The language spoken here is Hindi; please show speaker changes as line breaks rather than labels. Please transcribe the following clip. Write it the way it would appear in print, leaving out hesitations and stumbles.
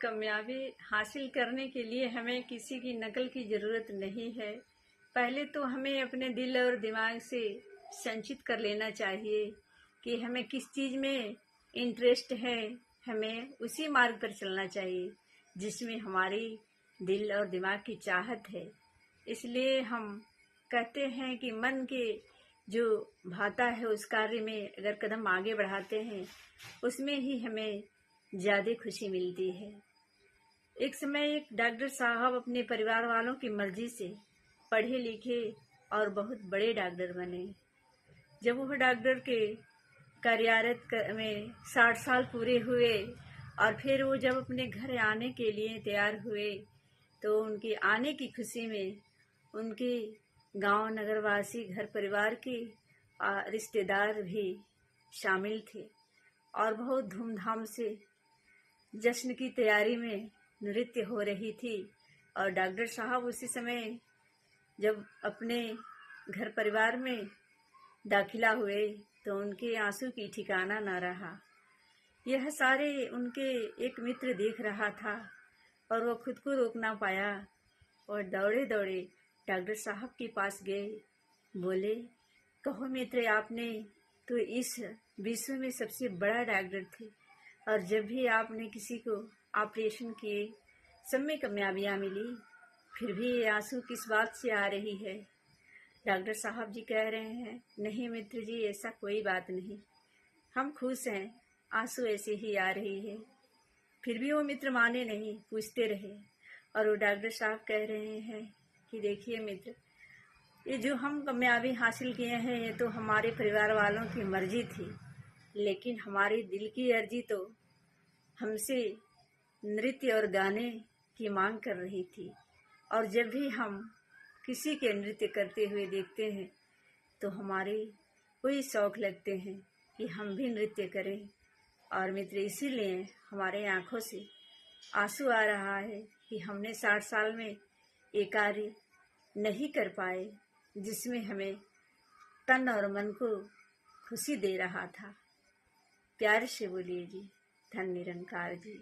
कामयाबी हासिल करने के लिए हमें किसी की नकल की ज़रूरत नहीं है। पहले तो हमें अपने दिल और दिमाग से संचित कर लेना चाहिए कि हमें किस चीज़ में इंटरेस्ट है। हमें उसी मार्ग पर चलना चाहिए जिसमें हमारी दिल और दिमाग की चाहत है। इसलिए हम कहते हैं कि मन के जो भाता है उस कार्य में अगर कदम आगे बढ़ाते हैं उसमें ही हमें ज़्यादा खुशी मिलती है। एक समय एक डॉक्टर साहब अपने परिवार वालों की मर्जी से पढ़े लिखे और बहुत बड़े डॉक्टर बने। जब वह डॉक्टर के कार्यरत में 60 साल पूरे हुए और फिर वो जब अपने घर आने के लिए तैयार हुए तो उनके आने की खुशी में उनके गांव नगरवासी घर परिवार के रिश्तेदार भी शामिल थे और बहुत धूमधाम से जश्न की तैयारी में नृत्य हो रही थी। और डॉक्टर साहब उसी समय जब अपने घर परिवार में दाखिला हुए तो उनके आंसू की ठिकाना न रहा। यह सारे उनके एक मित्र देख रहा था और वो खुद को रोक ना पाया और दौड़े दौड़े डॉक्टर साहब के पास गए। बोले, कहो मित्र, आपने तो इस विश्व में सबसे बड़ा डॉक्टर थे और जब भी आपने किसी को ऑपरेशन किए सब में कामयाबियाँ मिली, फिर भी ये आंसू किस बात से आ रही है? डॉक्टर साहब जी कह रहे हैं, नहीं मित्र जी, ऐसा कोई बात नहीं, हम खुश हैं, आंसू ऐसे ही आ रही है। फिर भी वो मित्र माने नहीं, पूछते रहे और वो डॉक्टर साहब कह रहे हैं कि देखिए मित्र, ये जो हम कामयाबी हासिल किए हैं ये तो हमारे परिवार वालों की मर्जी थी, लेकिन हमारी दिल की अर्जी तो हमसे नृत्य और गाने की मांग कर रही थी। और जब भी हम किसी के नृत्य करते हुए देखते हैं तो हमारे वही शौक़ लगते हैं कि हम भी नृत्य करें। और मित्र, इसीलिए हमारे आँखों से आंसू आ रहा है कि हमने 60 साल में ये कार्य नहीं कर पाए जिसमें हमें तन और मन को खुशी दे रहा था। प्यार से बोलिए जी, धन निरंकार जी।